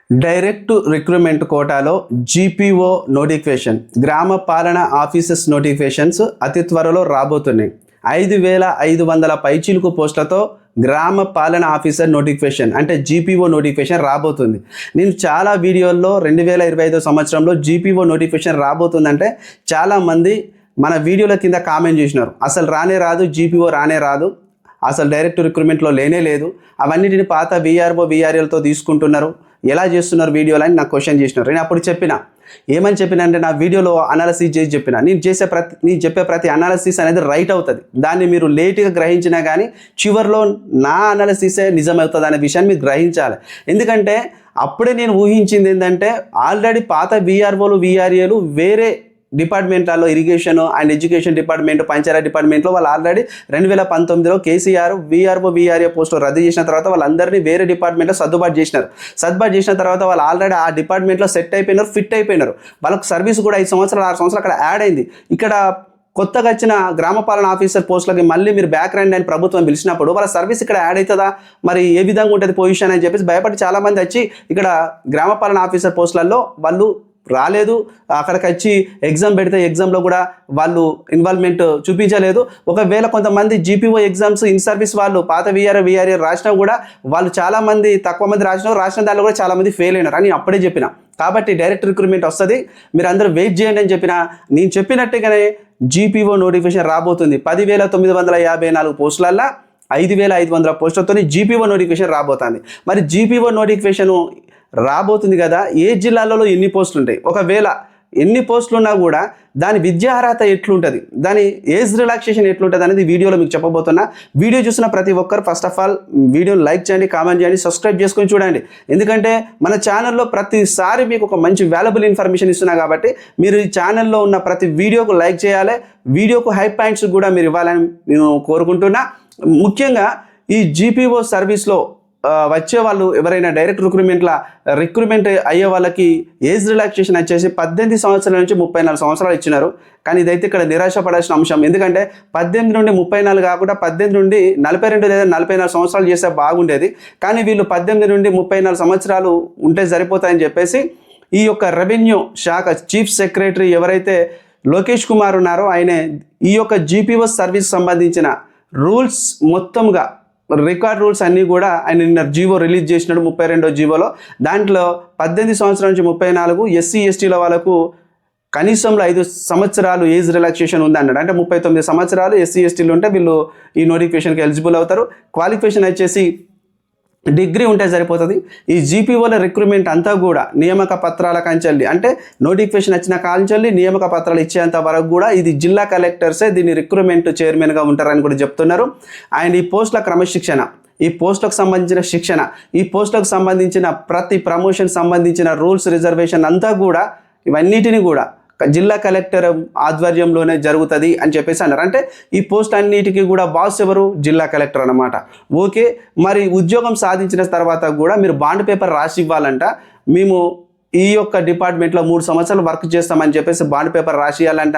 Direct recruitment కోటాలో GPO notification, గ్రామ పాలన ఆఫీసర్స్ నోటిఫికేషన్స్ అతి త్వరలో రాబోతున్నాయి. 5,500 పైచిలుకు పోస్టులతో గ్రామ పాలన ఆఫీసర్ నోటిఫికేషన్ అంటే జీపీఓ నోటిఫికేషన్ రాబోతుంది. నేను చాలా వీడియోల్లో 2025 సంవత్సరంలో జీపీఓ నోటిఫికేషన్ రాబోతుందంటే చాలామంది మన వీడియోల కింద కామెంట్ చేసినారు. అసలు రానే రాదు, జీపీఓ రానే రాదు, అసలు డైరెక్ట్ రిక్రూట్మెంట్లో లేనే లేదు, అవన్నిటిని పాత వీఆర్ఓ వీఆర్ఎల్తో తీసుకుంటున్నారు, ఎలా చేస్తున్నారు వీడియోలు అని నాకు క్వశ్చన్ చేసినారు. నేను అప్పుడు ఏమని చెప్పినా అంటే నా వీడియోలో అనాలసిస్ చేసి చెప్పిన, నేను చెప్పే ప్రతి అనాలసిస్ అనేది రైట్ అవుతుంది. దాన్ని మీరు లేట్గా గ్రహించినా కానీ చివరిలో నా అనాలసిసే నిజమవుతుంది అనే విషయాన్ని మీరు గ్రహించాలి. ఎందుకంటే అప్పుడే నేను ఊహించింది ఏంటంటే ఆల్రెడీ పాత వీఆర్ఓలు వీఆర్ఏలు వేరే డిపార్ట్మెంట్లలో irrigation and education department, panchayat డిపార్ట్మెంట్లో వాళ్ళు ఆల్రెడీ 2019లో కేసీఆర్ వీఆర్ఓ వీఆర్ఏ పోస్టులు రద్దు చేసిన తర్వాత వాళ్ళందరినీ వేరే డిపార్ట్మెంట్లో సర్దుబాటు చేసిన తర్వాత వాళ్ళు ఆల్రెడీ ఆ డిపార్ట్మెంట్లో సెట్ అయిపోయినారు, ఫిట్ అయిపోయినారు. వాళ్ళకు సర్వీస్ కూడా 5 సంవత్సరాలు 6 సంవత్సరాలు అక్కడ యాడ్ అయింది. ఇక్కడ కొత్తగా వచ్చిన గ్రామపాలన ఆఫీసర్ పోస్టులకి మళ్ళీ మీరు బ్యాక్ రండి అని ప్రభుత్వం పిలిచినప్పుడు వాళ్ళ సర్వీస్ ఇక్కడ యాడ్ అవుతుందా, మరి ఏ విధంగా ఉంటుంది పొజిషన్ అని చెప్పేసి భయపడి చాలామంది వచ్చి ఇక్కడ గ్రామపాలన ఆఫీసర్ పోస్టులలో వాళ్ళు రాలేదు. అక్కడికి వచ్చి ఎగ్జామ్ పెడితే ఎగ్జామ్లో కూడా వాళ్ళు ఇన్వాల్వ్మెంట్ చూపించలేదు. ఒకవేళ కొంతమంది జీపీఓ ఎగ్జామ్స్ ఇన్ సర్వీస్ వాళ్ళు పాత వీఆర్ఏ రాసినా కూడా వాళ్ళు చాలామంది తక్కువ మంది రాసిన దానిలో కూడా చాలామంది ఫెయిల్ అయినారు అని అప్పుడే చెప్పిన. కాబట్టి డైరెక్ట్ రిక్రూట్మెంట్ వస్తుంది, మీరు అందరూ వెయిట్ చేయండి అని చెప్పిన. నేను చెప్పినట్టుగానే జీపీఓ నోటిఫికేషన్ రాబోతుంది. 10,954 పోస్టులల్లో 5,500 పోస్టులతో జీపీఓ నోటిఫికేషన్ రాబోతుంది. మరి జీపీఓ నోటిఫికేషన్ రాబోతుంది కదా, ఏ జిల్లాలలో ఎన్ని పోస్టులు ఉంటాయి, ఒకవేళ ఎన్ని పోస్టులు ఉన్నా కూడా దాని విద్యా అర్హత ఎట్లుంటుంది, దాని ఏజ్ రిలాక్సేషన్ ఎట్లుంటుంది అనేది వీడియోలో మీకు చెప్పబోతున్నా. వీడియో చూసిన ప్రతి ఒక్కరు ఫస్ట్ ఆఫ్ ఆల్ వీడియోని లైక్ చేయండి, కామెంట్ చేయండి, సబ్స్క్రైబ్ చేసుకొని చూడండి. ఎందుకంటే మన ఛానల్లో ప్రతిసారి మీకు ఒక మంచి వాల్యుబుల్ ఇన్ఫర్మేషన్ ఇస్తున్నా కాబట్టి మీరు ఈ ఛానల్లో ఉన్న ప్రతి వీడియోకు లైక్ చేయాలి, వీడియోకు హై పాయింట్స్ కూడా మీరు ఇవ్వాలని నేను కోరుకుంటున్నా. ముఖ్యంగా ఈ జీపీఓ సర్వీస్లో వచ్చే వాళ్ళు ఎవరైనా డైరెక్ట్ రిక్రూట్మెంట్ అయ్యే వాళ్ళకి ఏజ్ రిలాక్సేషన్ వచ్చేసి 18 సంవత్సరాల నుంచి 34 సంవత్సరాలు ఇచ్చినారు. కానీ ఇదైతే ఇక్కడ నిరాశపడాల్సిన అంశం. ఎందుకంటే 18 నుండి 34 కాకుండా 18 నుండి 42 లేదా 44 సంవత్సరాలు చేస్తే బాగుండేది. కానీ వీళ్ళు 18 నుండి 34 సంవత్సరాలు ఉంటే సరిపోతాయని చెప్పేసి ఈ యొక్క రెవెన్యూ శాఖ చీఫ్ సెక్రటరీ ఎవరైతే లోకేష్ కుమార్ ఉన్నారో ఆయనే ఈ యొక్క జీపీఓ సర్వీస్ సంబంధించిన రూల్స్ మొత్తంగా రికార్డ్ రూల్స్ అన్నీ కూడా ఆయన నిన్న జీవో రిలీజ్ చేసినాడు. 32వ జీవోలో దాంట్లో 18 సంవత్సరాల నుంచి 34 ఎస్సీ ఎస్టీల వాళ్ళకు కనీసంలో 5 సంవత్సరాలు ఏజ్ రిలాక్సేషన్ ఉంది అన్నాడు. అంటే 39 సంవత్సరాలు ఎస్సీ ఎస్టీలు ఉంటే వీళ్ళు ఈ నోటిఫికేషన్కి ఎలిజిబుల్ అవుతారు. క్వాలిఫికేషన్ వచ్చేసి డిగ్రీ ఉంటే సరిపోతుంది. ఈ జీపీఓల రిక్రూట్మెంట్ అంతా కూడా నియామక పత్రాల కంచెల్లి, అంటే నోటిఫికేషన్ వచ్చిన కాంచెల్లి నియామక పత్రాలు ఇచ్చేంత వరకు కూడా ఇది జిల్లా కలెక్టర్సే దీన్ని రిక్రూట్మెంట్ చైర్మన్గా ఉంటారని కూడా చెప్తున్నారు. అండ్ ఈ పోస్టుల క్రమశిక్షణ, ఈ పోస్టులకు సంబంధించిన శిక్షణ, ఈ పోస్టులకు సంబంధించిన ప్రతి ప్రమోషన్ సంబంధించిన రూల్స్ రిజర్వేషన్ అంతా కూడా ఇవన్నిటిని కూడా జిల్లా కలెక్టర్ ఆధ్వర్యంలోనే జరుగుతుంది అని చెప్పేసి అన్నారు. అంటే ఈ పోస్ట్ అన్నిటికీ కూడా బాస్ ఎవరు? జిల్లా కలెక్టర్ అన్నమాట. ఓకే, మరి ఉద్యోగం సాధించిన తర్వాత కూడా మీరు బాండ్ పేపర్ రాసి ఇవ్వాలంట. మేము ఈ యొక్క డిపార్ట్మెంట్లో 3 సంవత్సరాలు వర్క్ చేస్తామని చెప్పేసి బాండ్ పేపర్ రాసి ఇవ్వాలంట.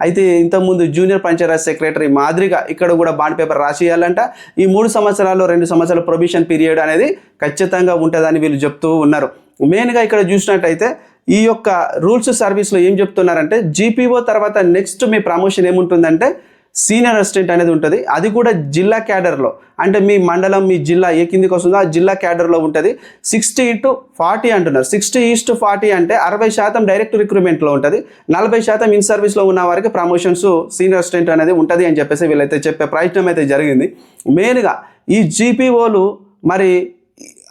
అయితే ఇంతకుముందు జూనియర్ పంచాయతీ సెక్రటరీ మాదిరిగా ఇక్కడ కూడా బాండ్ పేపర్ రాసి ఇవ్వాలంట. ఈ 3 సంవత్సరాల్లో 2 సంవత్సరాల ప్రొబేషన్ పీరియడ్ అనేది ఖచ్చితంగా ఉంటుందని వీళ్ళు చెప్తూ ఉన్నారు. మెయిన్గా ఇక్కడ చూసినట్టయితే ఈ యొక్క రూల్స్ సర్వీస్లో ఏం చెప్తున్నారంటే జీపీఓ తర్వాత నెక్స్ట్ మీ ప్రమోషన్ ఏముంటుందంటే సీనియర్ అసిస్టెంట్ అనేది ఉంటుంది. అది కూడా జిల్లా క్యాడర్లో, అంటే మీ మండలం మీ జిల్లా ఏ కిందికి వస్తుందో ఆ జిల్లా క్యాడర్లో ఉంటుంది. 60:40 అంటున్నారు. 60:40 అంటే 60% డైరెక్ట్ రిక్రూట్మెంట్లో ఉంటుంది, 40% ఇన్ సర్వీస్లో ఉన్న వారికి ప్రమోషన్స్ సీనియర్ అసిస్టెంట్ అనేది ఉంటుంది అని చెప్పేసి వీళ్ళైతే చెప్పే ప్రయత్నం అయితే జరిగింది. మెయిన్గా ఈ జీపీఓలు మరి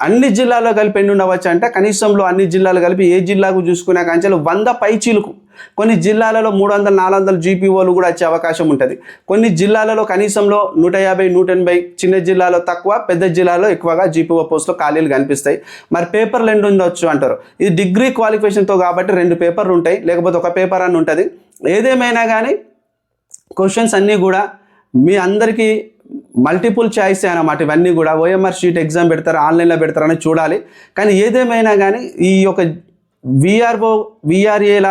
అన్ని జిల్లాల్లో కలిపి ఎన్ని ఉండవచ్చు అంటే కనీసంలో అన్ని జిల్లాలు కలిపి ఏ జిల్లాకు చూసుకునే కాంచెలు 100 పైచీలకు, కొన్ని జిల్లాలలో 300-400 జీపీఓలు కూడా వచ్చే అవకాశం ఉంటుంది. కొన్ని జిల్లాలలో కనీసంలో 150-180, చిన్న జిల్లాలో తక్కువ, పెద్ద జిల్లాలో ఎక్కువగా జీపీఓ పోస్టులో ఖాళీలు కనిపిస్తాయి. మరి పేపర్లు ఎండు ఉండొచ్చు అంటారు. ఇది డిగ్రీ క్వాలిఫికేషన్తో కాబట్టి 2 పేపర్లు ఉంటాయి, లేకపోతే ఒక పేపర్ అని ఉంటుంది. ఏదేమైనా కానీ క్వశ్చన్స్ అన్నీ కూడా మీ అందరికీ మల్టిపుల్ చాయిస్ అన్నమాట. ఇవన్నీ కూడా ఓఎంఆర్ షీట్ ఎగ్జామ్ పెడతారు, ఆన్లైన్లో పెడతారని చూడాలి. కానీ ఏదేమైనా కానీ ఈ యొక్క వీఆర్ఓ వీఆర్ఏల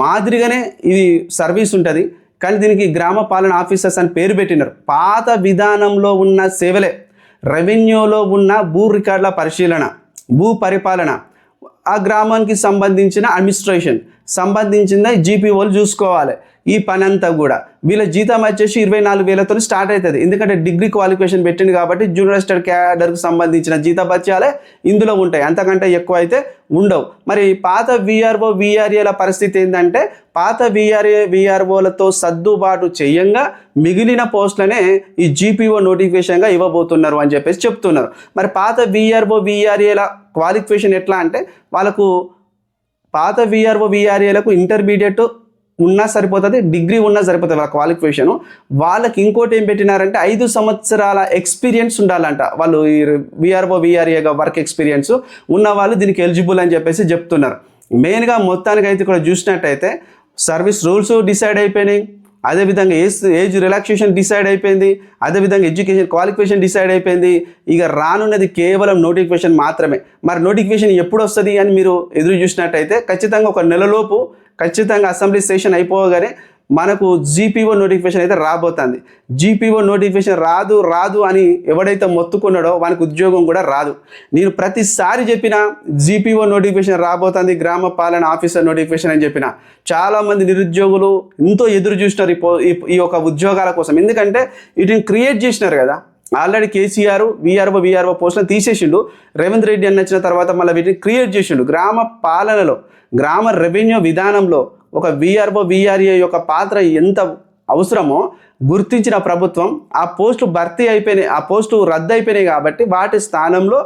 మాదిరిగానే ఇది సర్వీస్ ఉంటుంది. కానీ దీనికి గ్రామ పాలన ఆఫీసర్స్ అని పేరు పెట్టినారు. పాత విధానంలో ఉన్న సేవలే రెవెన్యూలో ఉన్న భూ రికార్డుల పరిశీలన, భూ పరిపాలన, ఆ గ్రామానికి సంబంధించిన అడ్మినిస్ట్రేషన్ సంబంధించిన జీపీఓలు చూసుకోవాలి. ఈ పని అంతా కూడా వీళ్ళ జీతం వచ్చేసి 24,000తో స్టార్ట్ అవుతుంది. ఎందుకంటే డిగ్రీ క్వాలిఫికేషన్ పెట్టింది కాబట్టి జూనియర్ అసిస్టెంట్ క్యాడర్కి సంబంధించిన జీతభత్యాలే ఇందులో ఉంటాయి, అంతకంటే ఎక్కువ అయితే ఉండవు. మరి పాత విఆర్ఓ విఆర్ఏల పరిస్థితి ఏంటంటే పాత విఆర్ఓలతో సర్దుబాటు చేయంగా మిగిలిన పోస్టులనే ఈ జీపీఓ నోటిఫికేషన్గా ఇవ్వబోతున్నారు అని చెప్పేసి చెప్తున్నారు. మరి పాత విఆర్ఓ విఆర్ఏల క్వాలిఫికేషన్ ఎట్లా అంటే వాళ్ళకు పాత విఆర్ఓ విఆర్ఏలకు ఇంటర్మీడియట్ ఉన్నా సరిపోతుంది, డిగ్రీ ఉన్నా సరిపోతుంది వాళ్ళ క్వాలిఫికేషన్. వాళ్ళకి ఇంకోటి ఏం పెట్టినారంటే 5 సంవత్సరాల ఎక్స్పీరియన్స్ ఉండాలంట. వాళ్ళు ఈ విఆర్ఓ విఆర్ఏగా వర్క్ ఎక్స్పీరియన్స్ ఉన్న వాళ్ళు దీనికి ఎలిజిబుల్ అని చెప్పేసి చెప్తున్నారు. మెయిన్గా మొత్తానికి అయితే ఇక్కడ చూసినట్టయితే సర్వీస్ రూల్స్ డిసైడ్ అయిపోయినాయి, అదేవిధంగా ఏజ్ రిలాక్సేషన్ డిసైడ్ అయిపోయింది, అదేవిధంగా ఎడ్యుకేషన్ క్వాలిఫికేషన్ డిసైడ్ అయిపోయింది. ఇక రానున్నది కేవలం నోటిఫికేషన్ మాత్రమే. మరి నోటిఫికేషన్ ఎప్పుడు వస్తుంది అని మీరు ఎదురు చూసినట్టయితే ఖచ్చితంగా ఒక నెలలోపు ఖచ్చితంగా అసెంబ్లీ సెషన్ అయిపోగానే మనకు జీపీఓ నోటిఫికేషన్ అయితే రాబోతుంది. జీపీఓ నోటిఫికేషన్ రాదు అని ఎవడైతే మొత్తుకున్నాడో వానికి ఉద్యోగం కూడా రాదు. నేను ప్రతిసారి చెప్పిన జీపీఓ నోటిఫికేషన్ రాబోతుంది, గ్రామ పాలన ఆఫీసర్ నోటిఫికేషన్ అని చెప్పిన. చాలామంది నిరుద్యోగులు ఎంతో ఎదురు చూసినారు ఈ యొక్క ఉద్యోగాల కోసం. ఎందుకంటే వీటిని క్రియేట్ చేసినారు కదా. ఆల్రెడీ కేసీఆర్ విఆర్ఓ పోస్టులను తీసేసిండు. రేవంత్ రెడ్డి అని వచ్చిన తర్వాత మళ్ళీ వీటిని క్రియేట్ చేసిండు. గ్రామ పాలనలో గ్రామ రెవెన్యూ విధానంలో ఒక విఆర్ఓ విఆర్ఏ యొక్క పాత్ర ఎంత అవసరమో గుర్తించిన ప్రభుత్వం ఆ పోస్టు భర్తీ అయిపోయినాయి, ఆ పోస్టు రద్దు అయిపోయినాయి కాబట్టి వాటి స్థానంలో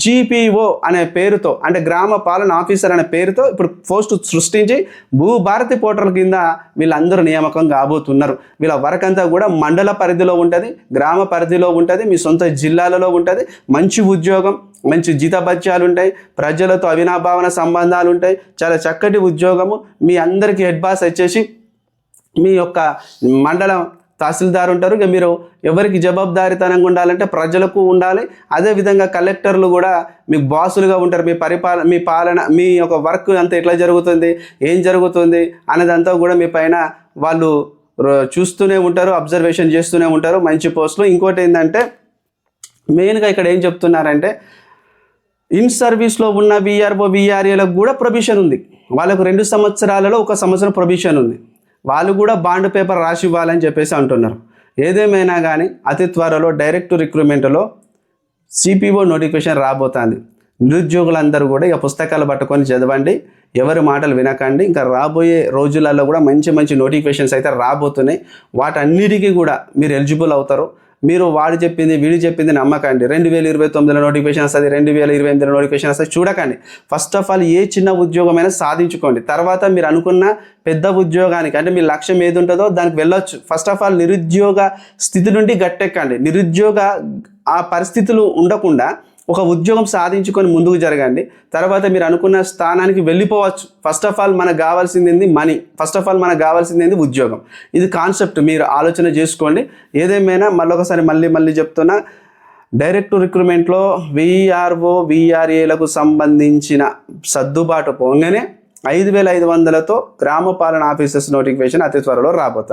జీపీఓ అనే పేరుతో అంటే గ్రామ పాలన ఆఫీసర్ అనే పేరుతో ఇప్పుడు పోస్టు సృష్టించి భూభారతి పోర్టల్ కింద వీళ్ళందరూ నియామకం కాబోతున్నారు. వీళ్ళ వర్క్ అంతా కూడా మండల పరిధిలో ఉంటుంది, గ్రామ పరిధిలో ఉంటుంది, మీ సొంత జిల్లాలలో ఉంటుంది. మంచి ఉద్యోగం, మంచి జీతభత్యాలు ఉంటాయి, ప్రజలతో అవినాభావన సంబంధాలు ఉంటాయి, చాలా చక్కటి ఉద్యోగము. మీ అందరికీ హెడ్ బాస్ వచ్చేసి మీ యొక్క మండలం తహసీల్దార్ ఉంటారు. ఇక మీరు ఎవరికి జవాబుదారీతనంగా ఉండాలంటే ప్రజలకు ఉండాలి. అదేవిధంగా కలెక్టర్లు కూడా మీకు బాసులుగా ఉంటారు. మీ పాలన మీ యొక్క వర్క్ అంతా ఎట్లా జరుగుతుంది, ఏం జరుగుతుంది అనేదంతా కూడా మీ పైన వాళ్ళు చూస్తూనే ఉంటారు, అబ్జర్వేషన్ చేస్తూనే ఉంటారు. మంచి పోస్టులు. ఇంకోటి ఏంటంటే మెయిన్గా ఇక్కడ ఏం చెప్తున్నారంటే ఇన్ సర్వీస్లో ఉన్న విఆర్ఓ విఆర్ఏలకు కూడా ప్రొవిషన్ ఉంది. వాళ్ళకు 2 సంవత్సరాలలో 1 సంవత్సరం ప్రొవిషన్ ఉంది. వాళ్ళు కూడా బాండ్ పేపర్ రాసి ఇవ్వాలని చెప్పేసి అంటున్నారు. ఏదేమైనా కానీ అతి త్వరలో డైరెక్ట్ రిక్రూట్మెంట్లో సిపిఓ నోటిఫికేషన్ రాబోతుంది. నిరుద్యోగులందరూ కూడా ఇక పుస్తకాలు పట్టుకొని చదవండి, ఎవరి మాటలు వినకండి. ఇంకా రాబోయే రోజులలో కూడా మంచి మంచి నోటిఫికేషన్స్ అయితే రాబోతున్నాయి. వాటన్నిటికీ కూడా మీరు ఎలిజిబుల్ అవుతారు. మీరు వాడు చెప్పింది వీడు చెప్పింది నమ్మకండి. 2029లో నోటిఫికేషన్ వస్తుంది, 2028లో నోటిఫికేషన్ వస్తుంది చూడకండి. ఫస్ట్ ఆఫ్ ఆల్ ఏ చిన్న ఉద్యోగమైనా సాధించుకోండి. తర్వాత మీరు అనుకున్న పెద్ద ఉద్యోగానికి అంటే మీ లక్ష్యం ఏది ఉంటుందో దానికి వెళ్ళొచ్చు. ఫస్ట్ ఆఫ్ ఆల్ నిరుద్యోగ స్థితి నుండి గట్టెక్కండి. నిరుద్యోగ ఆ పరిస్థితులు ఉండకుండా ఒక ఉద్యోగం సాధించుకొని ముందుకు జరగండి. తర్వాత మీరు అనుకున్న స్థానానికి వెళ్ళిపోవచ్చు. ఫస్ట్ ఆఫ్ ఆల్ మనకు కావాల్సింది మనీ, ఫస్ట్ ఆఫ్ ఆల్ మనకు కావాల్సింది ఉద్యోగం. ఇది కాన్సెప్ట్ మీరు ఆలోచన చేసుకోండి. ఏదేమైనా మళ్ళీ చెప్తున్నా, డైరెక్ట్ రిక్రూట్మెంట్లో విఆర్ఓ విఆర్ఏలకు సంబంధించిన సర్దుబాటు పోగానే 5,500తో గ్రామ పాలన ఆఫీసర్స్ నోటిఫికేషన్ అతి త్వరలో రాబోతుంది.